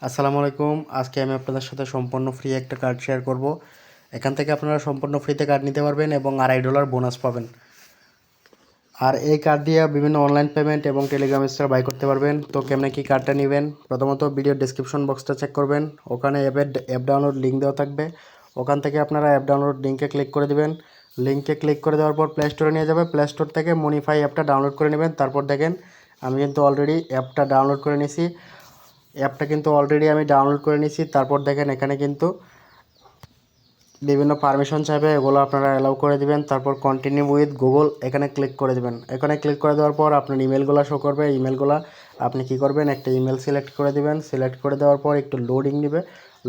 আসসালামু আলাইকুম। আজকে আমি আপনাদের সাথে সম্পূর্ণ ফ্রি একটা কার্ড শেয়ার করব। এখান থেকে আপনারা সম্পূর্ণ ফ্রিতে কার্ড নিতে পারবেন এবং $2.5 বোনাস পাবেন। আর এই কার্ড দিয়ে বিভিন্ন অনলাইন পেমেন্ট এবং টেলিগ্রাম স্টোর বাই করতে পারবেন। তো কেমনে কি কার্ডটা নেবেন, প্রথমত ভিডিও ডেসক্রিপশন বক্সটা চেক করবেন। ওখানে অ্যাপ ডাউনলোড লিঙ্ক দেওয়া থাকবে। ওখান থেকে আপনারা অ্যাপ ডাউনলোড লিঙ্কে ক্লিক করে দিবেন। লিঙ্কে ক্লিক করে দেওয়ার পর প্লে স্টোরে নিয়ে যাবে। প্লে স্টোর থেকে মনিফাই অ্যাপটা ডাউনলোড করে নেবেন। তারপর দেখেন আমি কিন্তু অলরেডি অ্যাপটা ডাউনলোড করে নিয়েছি। আমি ডাউনলোড করে নিয়েছি। তারপর দেখেন এখানে কিন্তু বিভিন্ন পারমিশন চাইবে, এগুলো আপনারা অ্যালাউ করে দিবেন। তারপর কন্টিনিউ উইথ গুগল এখানে ক্লিক করে দিবেন। এখানে ক্লিক করে দেওয়ার পর আপনার ইমেলগুলো শো করবে। ইমেলগুলো আপনি কি করবেন, একটা ইমেল সিলেক্ট করে দিবেন। সিলেক্ট করে দেওয়ার পর একটু লোডিং নেবে।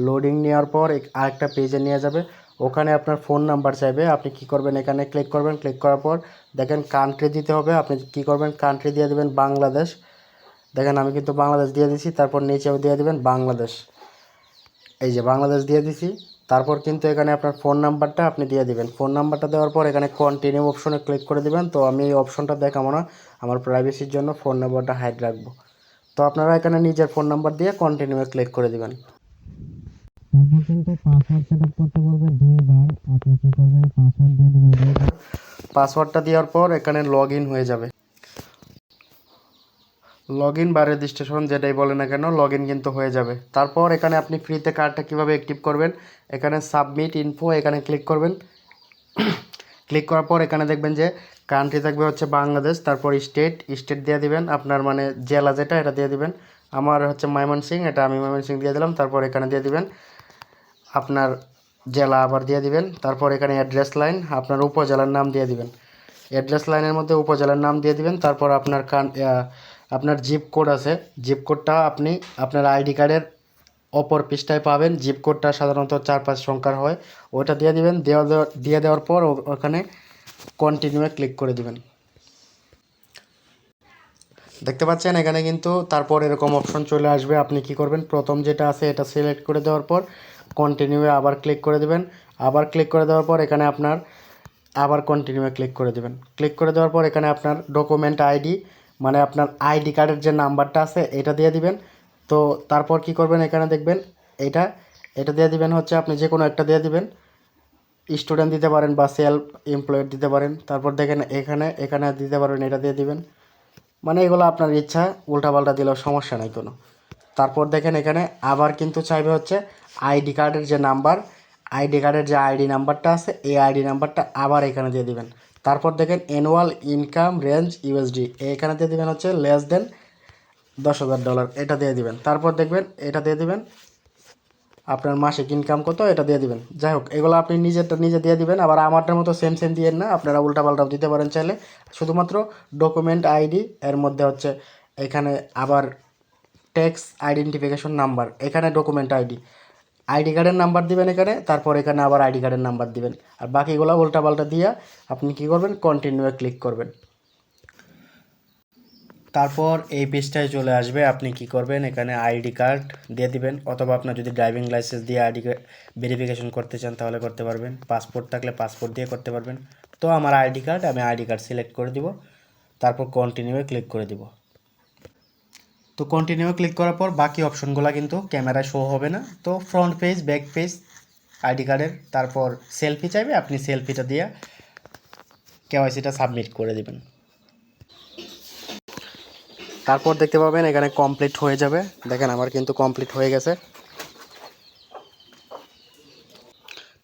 লোডিং নেওয়ার পর আরেকটা পেজে নিয়ে যাবে। ওখানে আপনার ফোন নাম্বার চাইবে। আপনি কি করবেন, এখানে ক্লিক করবেন। ক্লিক করার পর দেখেন কান্ট্রি দিতে হবে। আপনি কি করবেন, কান্ট্রি দিয়ে দেবেন বাংলাদেশ। দেখেন আমি কিন্তু বাংলাদেশ দিয়ে দিছি। তারপর নিচেও দিয়ে দেবেন বাংলাদেশ। এই যে বাংলাদেশ দিয়ে দিছি। তারপর কিন্তু এখানে আপনার ফোন নাম্বারটা আপনি দিয়ে দিবেন। ফোন নাম্বারটা দেওয়ার পর এখানে কন্টিনিউ অপশনে ক্লিক করে দিবেন। তো আমি এই অপশনটা দেখাবো না, আমার প্রাইভেসির জন্য ফোন নাম্বারটা হাইড রাখবো। তো আপনারা এখানে নিজের ফোন নাম্বার দিয়ে কন্টিনিউ ক্লিক করে দিবেন। তারপর কিন্তু পাসওয়ার্ড সেটআপ করতে বলবে 2 বার। আপনি কি করবেন, পাসওয়ার্ড দিয়ে দিবেন 2 বার। পাসওয়ার্ডটা দেওয়ার পর এখানে লগ ইন হয়ে যাবে। লগ ইন বা রেজিস্ট্রেশন যেটাই বলে না কেন, লগ ইন কিন্তু হয়ে যাবে। তারপর এখানে আপনি ফ্রিতে কার্ডটা কীভাবে অ্যাক্টিভ করবেন, এখানে সাবমিট ইনফো এখানে ক্লিক করবেন। ক্লিক করার পর এখানে দেখবেন যে কান্ট্রি থাকবে হচ্ছে বাংলাদেশ। তারপর স্টেট দিয়ে দিবেন, আপনার মানে জেলা যেটা এটা দিয়ে দিবেন। আমার হচ্ছে ময়মনসিংহ, এটা আমি ময়মনসিংহ দিয়ে দিলাম। তারপর এখানে দিয়ে দিবেন আপনার জেলা, আবার দিয়ে দিবেন। তারপর এখানে অ্যাড্রেস লাইন, আপনার উপজেলার নাম দিয়ে দিবেন। অ্যাড্রেস লাইনের মধ্যে উপজেলার নাম দিয়ে দিবেন। তারপর আপনার জিপ কোড আছে, জিপ কোডটা আপনি আপনার আইডি কার্ডের অপর পৃষ্ঠায় পাবেন। জিপ কোডটা সাধারণত 4-5 সংখ্যার হয়, ওটা দিয়ে দিবেন। দিয়ে দেওয়ার পর ওখানে কন্টিনিউয়ে ক্লিক করে দিবেন। দেখতে পাচ্ছেন এখানে কিন্তু তারপর এরকম অপশন চলে আসবে। আপনি কি করবেন, প্রথম যেটা আছে এটা সিলেক্ট করে দেওয়ার পর কন্টিনিউয়ে আবার ক্লিক করে দিবেন। আবার ক্লিক করে দেওয়ার পর এখানে আপনার আবার কন্টিনিউয়ে ক্লিক করে দিবেন। ক্লিক করে দেওয়ার পর এখানে আপনার ডকুমেন্ট আইডি, মানে আপনার আইডি কার্ডের যে নাম্বারটা আছে এটা দিয়ে দিবেন। তো তারপর কি করবেন, এখানে দেখবেন এটা এটা দিয়ে দিবেন হচ্ছে আপনি যে কোনো একটা দিয়ে দিবেন। স্টুডেন্ট দিতে পারেন বা সেলফ এমপ্লয়েড দিতে পারেন। তারপর দেখেন এখানে এখানে দিতে পারেন, এটা দিয়ে দিবেন। মানে এগুলো আপনার ইচ্ছা, উল্টাপাল্টা দিলেও সমস্যা নাই কোনো। তারপর দেখেন এখানে আবার কিন্তু চাইবে হচ্ছে আইডি কার্ডের যে নাম্বার, আইডি কার্ডের যে আইডি নাম্বারটা আছে এই আইডি নাম্বারটা আবার এখানে দিয়ে দিবেন। তারপর দেখেন অ্যানুয়াল ইনকাম রেঞ্জ ইউএসডি, এখানে দিয়ে দিবেন হচ্ছে লেস দেন $10,000, এটা দিয়ে দিবেন। তারপর দেখবেন এটা দিয়ে দিবেন আপনার মাসিক ইনকাম কত, এটা দিয়ে দিবেন। যাই হোক এগুলো আপনি নিজে দিয়ে দিবেন। আবার আমারটার মতো সেম দিয়েন না, আপনারা উল্টাপাল্টাও দিতে পারেন চাইলে। শুধুমাত্র ডকুমেন্ট আইডি, এর মধ্যে হচ্ছে এখানে আবার ট্যাক্স আইডেন্টিফিকেশন নাম্বার, এখানে ডকুমেন্ট আইডি, আইডি কার্ডের নাম্বার দিবেন এখানে। তারপর এখানে আবার আইডি কার্ডের নাম্বার দিবেন। আর বাকিগুলো উল্টাপাল্টা দিয়ে আপনি কি করবেন, কন্টিনিউয়ে ক্লিক করবেন। তারপর এই পেজটায় চলে আসবে। আপনি কি করবেন, এখানে আইডি কার্ড দিয়ে দিবেন, অথবা আপনার যদি ড্রাইভিং লাইসেন্স দিয়ে আইডি ভেরিফিকেশন করতে চান তাহলে করতে পারবেন। পাসপোর্ট থাকলে পাসপোর্ট দিয়ে করতে পারবেন। তো আমার আইডি কার্ড, আমি আইডি কার্ড সিলেক্ট করে দিব। তারপর কন্টিনিউয়ে ক্লিক করে দিব। তো কন্টিনিউ ক্লিক করার পর বাকি অপশনগুলো কিন্তু ক্যামেরায় শো হবে না। তো front page, back page ID কার্ডের, তারপর সেলফি চাইবে, আপনি সেলফিটা দিয়ে কেওয়াইসিটা সাবমিট করে দিবেন। তারপর দেখতে পাবেন এখানে কমপ্লিট হয়ে যাবে। দেখেন আমার কিন্তু কমপ্লিট হয়ে গেছে।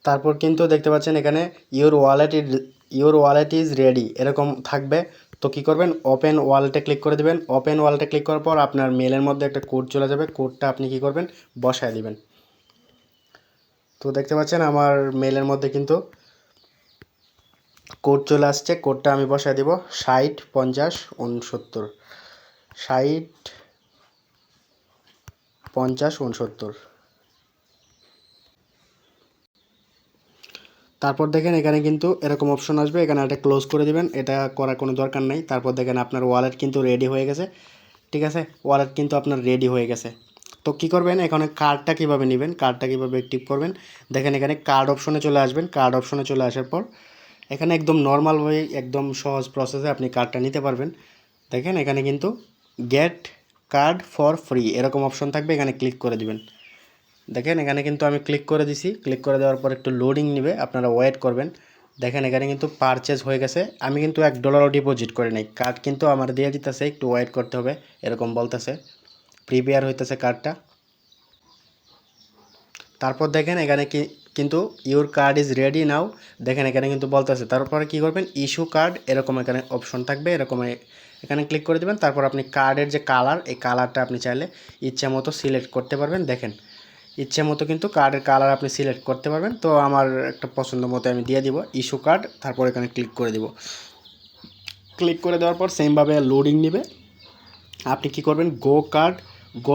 তারপর কিন্তু দেখতে পাচ্ছেন এখানে ইউর ওয়ালেট ইজ রেডি এরকম থাকবে। তো কী করবেন, ওপেন ওয়ালেটে ক্লিক করে দেবেন। ওপেন ওয়ালেটে ক্লিক করার পর আপনার মেলের মধ্যে একটা কোড চলে যাবে, কোডটা আপনি কী করবেন, বসায় দিবেন। তো দেখতে পাচ্ছেন আমার মেলের মধ্যে কিন্তু কোড চলে আসছে। কোডটা আমি বসায় দিব 60 50 69, 60 50 69। তারপর দেখেন এখানে কিন্তু এরকম অপশন আসবে, এখানে একটা ক্লোজ করে দিবেন, এটা করার কোনো দরকার নেই। তারপর দেখেন আপনার ওয়ালেট কিন্তু রেডি হয়ে গেছে। ঠিক আছে, ওয়ালেট কিন্তু আপনার রেডি হয়ে গেছে। তো কী করবেন, এখানে কার্ডটা কীভাবে নেবেন, কার্ডটা কীভাবে অ্যাক্টিভ করবেন, দেখেন এখানে কার্ড অপশনে চলে আসবেন। কার্ড অপশনে চলে আসার পর এখানে একদম নর্মালভাবে একদম সহজ প্রসেসে আপনি কার্ডটা নিতে পারবেন। দেখেন এখানে কিন্তু গেট কার্ড ফর ফ্রি এরকম অপশন থাকবে, এখানে ক্লিক করে দিবেন। দেখেন এখানে কিন্তু আমি ক্লিক করে দিছি, ক্লিক করে দেওয়ার পর একটু লোডিং নেবে, আপনারা ওয়েট করবেন। দেখেন এখানে কিন্তু পারচেজ হয়ে গেছে, আমি কিন্তু $1 ডিপোজিট করে নাই, কার্ড কিন্তু আমার দিয়ে দিতেছে, একটু ওয়েট করতে হবে এরকম বলতেছে, প্রিপেয়ার হইতেছে কার্ডটা। তারপর দেখেন এখানে কিন্তু ইউর কার্ড ইজ রেডি নাও, দেখেন এখানে কিন্তু বলতেছে। তারপরে কি করবেন, ইস্যু কার্ড এরকম এখানে অপশন থাকবে, এরকম এখানে ক্লিক করে দেবেন। তারপর আপনি কার্ডের যে কালার, এই কালারটা আপনি চাইলে ইচ্ছে মতো সিলেক্ট করতে পারবেন। দেখেন ইচ্ছে মতো কিন্তু কার্ডের কালার আপনি সিলেক্ট করতে পারবেন। তো আমার একটা পছন্দ মতো আমি দিয়ে দিব ইস্যু কার্ড, তারপর এখানে ক্লিক করে দিব। ক্লিক করে দেওয়ার পর সেমভাবে লোডিং নেবে। আপনি কি করবেন, গো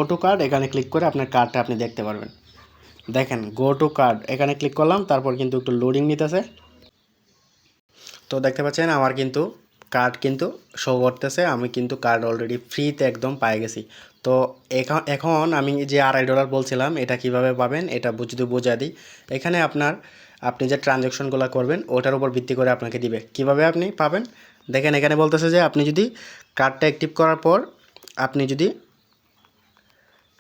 টু কার্ড এখানে ক্লিক করে আপনার কার্ডটা আপনি দেখতে পারবেন। দেখেন গো টু কার্ড এখানে ক্লিক করলাম, তারপর কিন্তু একটু লোডিং নিতেছে। তো দেখতে পাচ্ছেন আমার কিন্তু কার্ড কিন্তু শো করতেছে, আমি কিন্তু কার্ড অলরেডি ফ্রিতে একদম পেয়ে গেছি। তো এখন আমি যে $2.5 বলছিলাম এটা কিভাবে পাবেন এটা যদি বোঝা দিই, এখানে আপনি যে ট্রানজ্যাকশনগুলো করবেন ওটার উপর ভিত্তি করে আপনাকে দিবে কিভাবে আপনি পাবেন। দেখেন এখানে বলতেছে যে আপনি যদি কার্ডটা অ্যাক্টিভ করার পর আপনি যদি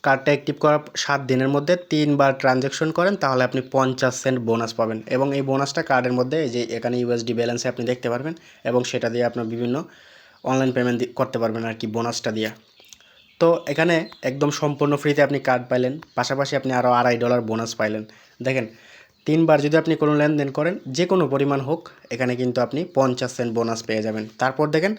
কার্ডটা অ্যাক্টিভ করার 7 দিনের মধ্যে 3 বার ট্রানজ্যাকশন করেন তাহলে আপনি 50 সেন্ট বোনাস পাবেন, এবং এই বোনাসটা কার্ডের মধ্যে এই যে এখানে ইউএসডি ব্যালেন্সে আপনি দেখতে পারবেন, এবং সেটা দিয়ে আপনার বিভিন্ন অনলাইন পেমেন্ট করতে পারবেন আর কি বোনাসটা দিয়ে। তো এখানে একদম সম্পূর্ণ ফ্রিতে আপনি কার্ড পাইলেন, পাশাপাশি আপনি আরও $2.5 বোনাস পাইলেন। দেখেন 3 বার যদি আপনি কোনো লেনদেন করেন যে কোনো পরিমাণ হোক, এখানে কিন্তু আপনি 50 সেন্ট বোনাস পেয়ে যাবেন। তারপর দেখেন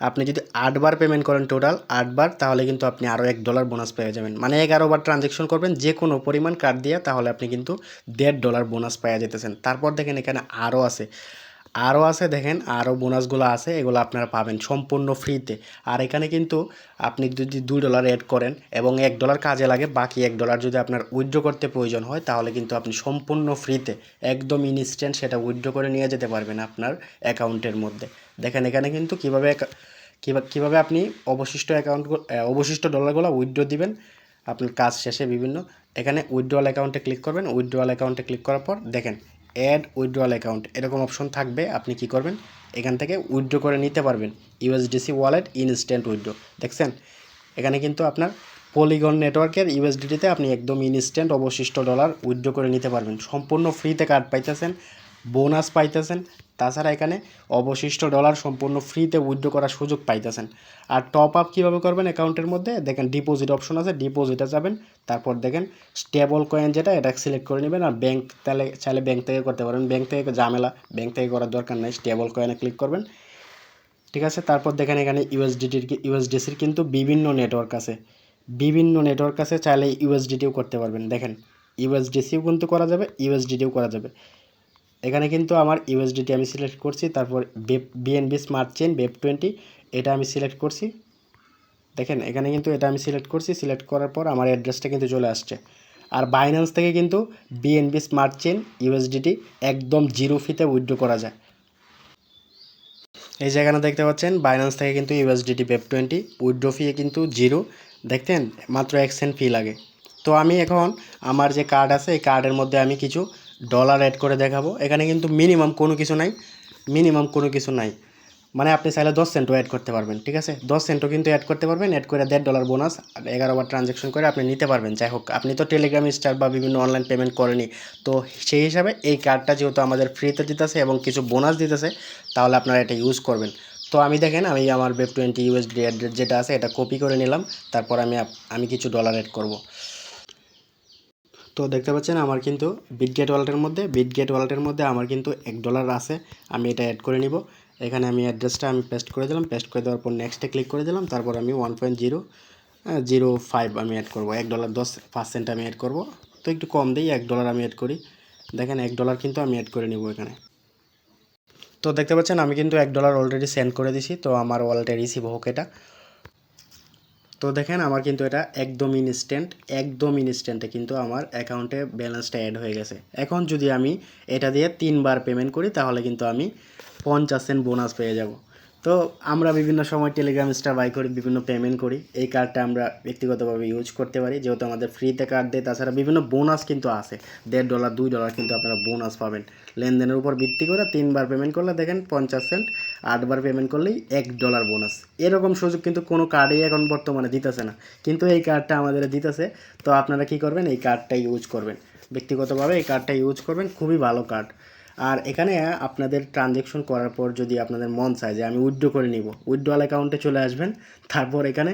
আপনি যদি 8 বার পেমেন্ট করেন, টোটাল 8 বার, তাহলে কিন্তু আপনি আরও $1 বোনাস পেয়ে যাবেন। মানে 11 বার ট্রানজ্যাকশন করবেন যে কোনো পরিমাণ কার্ড দিয়ে, তাহলে আপনি কিন্তু $1.5 বোনাস পেয়ে যেতেছেন। তারপর দেখেন এখানে আরও আছে দেখেন আরও বোনাসগুলো আছে, এগুলো আপনারা পাবেন সম্পূর্ণ ফ্রিতে। আর এখানে কিন্তু আপনি যদি $2 অ্যাড করেন এবং $1 কাজে লাগে, বাকি $1 যদি আপনার উইথড্র করতে প্রয়োজন হয়, তাহলে কিন্তু আপনি সম্পূর্ণ ফ্রিতে একদম ইনস্ট্যান্ট সেটা উইথড্র করে নিয়ে যেতে পারবেন আপনার অ্যাকাউন্টের মধ্যে। দেখেন এখানে কিন্তু কীভাবে আপনি অবশিষ্ট ডলারগুলো উইথড্র দিবেন আপনার কাজ শেষে বিভিন্ন। এখানে উইথড্রয়াল অ্যাকাউন্টে ক্লিক করবেন, উইথড্রয়াল অ্যাকাউন্টে ক্লিক করার পর দেখেন অ্যাড উইথড্রয়াল অ্যাকাউন্ট এরকম অপশন থাকবে, আপনি কি করবেন এখান থেকে উইথড্র করে নিতে পারবেন ইউএসডিসি ওয়ালেট ইনস্ট্যান্ট উইথড্র। দেখছেন এখানে কিন্তু আপনার পলিগন নেটওয়ার্কের ইউএসডিটিতে আপনি একদম ইনস্ট্যান্ট অবশিষ্ট ডলার উইথড্র করে নিতে পারবেন, সম্পূর্ণ ফ্রিতে কার্ড পাইতেছেন, বোনাস পাইতেছেন। তাছাড়া এখানে অবশিষ্ট ডলার সম্পূর্ণ ফ্রিতে উইথড্র করার সুযোগ পাইতেছেন। আর টপ আপ কীভাবে করবেন অ্যাকাউন্টের মধ্যে, দেখেন ডিপোজিট অপশন আছে, ডিপোজিটে যাবেন, তারপর দেখেন স্টেবল কয়েন যেটা এটা সিলেক্ট করে নেবেন। আর ব্যাংক তাহলে চাইলে ব্যাংক থেকে করতে পারবেন, ব্যাংক থেকে ঝামেলা, ব্যাংক থেকে করার দরকার নেই, স্টেবল কয়েনে ক্লিক করবেন। ঠিক আছে, তারপর দেখেন এখানে ইউএসডিসির কিন্তু বিভিন্ন নেটওয়ার্ক আছে, চাইলে ইউএসডিটিও করতে পারবেন। দেখেন ইউএসডিসিও কিন্তু করা যাবে, ইউএসডিটিও করা যাবে। এখানে কিন্তু আমার ইউএসডিটি আমি সিলেক্ট করছি, তারপর বিএনবি স্মার্ট চেইন BEP20 এটা আমি সিলেক্ট করছি। দেখেন এখানে কিন্তু এটা আমি সিলেক্ট করছি, সিলেক্ট করার পর আমার অ্যাড্রেসটা কিন্তু চলে আসছে। আর বাইন্যান্স থেকে কিন্তু বিএনবি স্মার্ট চেইন ইউএসডিটি একদম 0 ফিতে উইথড্র করা যায়। এই জায়গাটা দেখতে পাচ্ছেন বাইন্যান্স থেকে কিন্তু ইউএসডিটি BEP20 উইথড্র ফি কিন্তু 0, দেখতেন মাত্র 1 সেন্ট ফি লাগে। তো আমি এখন আমার যে কার্ড আছে এই কার্ডের মধ্যে আমি কিছু ডলার অ্যাড করে দেখাবো। এখানে কিন্তু মিনিমাম কোনো কিছু নাই, মানে আপনি চাইলে 10 সেন্টও অ্যাড করতে পারবেন। ঠিক আছে, 10 সেন্টও কিন্তু অ্যাড করতে পারবেন, অ্যাড করে $1.5 বোনাস 11 বার ট্রানজ্যাকশন করে আপনি নিতে পারবেন। যাই হোক, আপনি তো টেলিগ্রাম স্টার বা বিভিন্ন অনলাইন পেমেন্ট করেনি, তো সেই হিসাবে এই কার্ডটা যেহেতু আমাদের ফ্রিতে দিতেছে এবং কিছু বোনাস দিতেছে, তাহলে আপনারা এটা ইউজ করবেন। তো আমি দেখেন আমি আমার BEP20 USD অ্যাড্রেস যেটা আছে এটা কপি করে নিলাম, তারপর আমি কিছু ডলার অ্যাড করব। তো দেখতে পাচ্ছেন আমার কিন্তু বিটগেট ওয়ালেটের মধ্যে আমার কিন্তু $1 আছে, আমি এটা অ্যাড করে নিব। এখানে আমি অ্যাড্রেসটা আমি পেস্ট করে দিলাম, পেস্ট করে দেওয়ার পর নেক্সটে ক্লিক করে দিলাম, তারপর আমি 1.005 আমি অ্যাড করব, $1.10 আমি অ্যাড করব। তো একটু কম দিই, $1 আমি অ্যাড করি। দেখেন $1 কিন্তু আমি অ্যাড করে নিব এখানে। তো দেখতে পাচ্ছেন আমি কিন্তু $1 অলরেডি সেন্ড করে দিছি, তো আমার ওয়ালেটে রিসিভ হোক এটা। তো দেখেন আমার কিন্তু এটা একদম ইনস্ট্যান্টে কিন্তু আমার অ্যাকাউন্টে ব্যালেন্সটা অ্যাড হয়ে গেছে। এখন যদি আমি এটা দিয়ে 3 বার পেমেন্ট করি তাহলে কিন্তু আমি 50 সেন্ট বোনাস পেয়ে যাব। তো আমরা বিভিন্ন সময় টেলিগ্রাম স্টার বাই করি, বিভিন্ন পেমেন্ট করি। এই কার্ডটা আমরা ব্যক্তিগতভাবে ইউজ করতে পারি, যেহেতু আমাদের ফ্রিতে কার্ড দেয়। তাছাড়া বিভিন্ন বোনাস কিন্তু আছে, $1.5 $2 কিন্তু আপনারা বোনাস পাবেন লেনদেনের উপর ভিত্তি করে। 3বার পেমেন্ট করলে দেখেন 50 সেন্ট, 8বার পেমেন্ট করলেই $1 বোনাস। এরকম সুযোগ কিন্তু কোনো কার্ডেই এখন বর্তমানে দিতেছে না, কিন্তু এই কার্ডটা আমাদের দিতেছে। তো আপনারা কি করবেন, এই কার্ডটা ইউজ করবেন, ব্যক্তিগতভাবে এই কার্ডটা ইউজ করবেন, খুবই ভালো কার্ড। আর এখানে আপনাদের ট্রানজ্যাকশন করার পর যদি আপনাদের মন চায় যে আমি উইথড্র করে নিব, উইথড্রয়াল অ্যাকাউন্টে চলে আসবেন। তারপর এখানে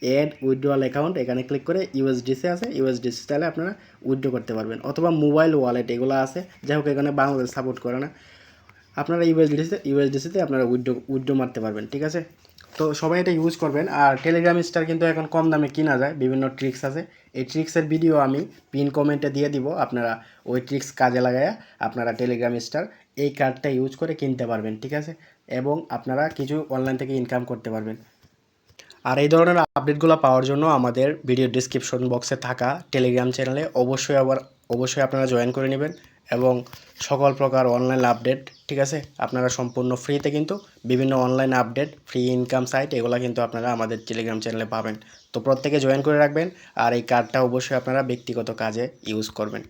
অ্যাড উইথড্রয়াল অ্যাকাউন্ট, এখানে ক্লিক করে ইউএসডিসি আছে, ইউএসডিসি চাইলে আপনারা উইথড্র করতে পারবেন, অথবা মোবাইল ওয়ালেট এগুলো আছে। যাই হোক, এখানে বাংলাদেশ সাপোর্ট করে না, আপনারা ইউএসডিসিতে আপনারা উইথড্র মারতে পারবেন, ঠিক আছে। তো সবাই এটা ইউজ করবেন। আর টেলিগ্রাম স্টার কিন্তু এখন কম দামে কিনা যায়, বিভিন্ন ট্রিক্স আছে। এই ট্রিক্সের ভিডিও আমি পিন কমেন্টে দিয়ে দিব, আপনারা ওই ট্রিক্স কাজে লাগায়া আপনারা টেলিগ্রাম স্টার এই কার্ডটা ইউজ করে কিনতে পারবেন, ঠিক আছে। এবং আপনারা কিছু অনলাইন থেকে ইনকাম করতে পারবেন। আর এই ধরনের আপডেটগুলো পাওয়ার জন্য আমাদের ভিডিও ডিসক্রিপশন বক্সে থাকা টেলিগ্রাম চ্যানেলে অবশ্যই আপনারা জয়েন করে নেবেন। এবং সকল প্রকার অনলাইন আপডেট, ঠিক আছে, আপনারা সম্পূর্ণ ফ্রিতে কিন্তু বিভিন্ন online update, free income site, এগুলো কিন্তু আপনারা আমাদের টেলিগ্রাম চ্যানেলে পাবেন। তো প্রত্যেকে জয়েন করে রাখবেন। আর এই কার্ডটা অবশ্যই আপনারা ব্যক্তিগত কাজে ইউজ করবেন।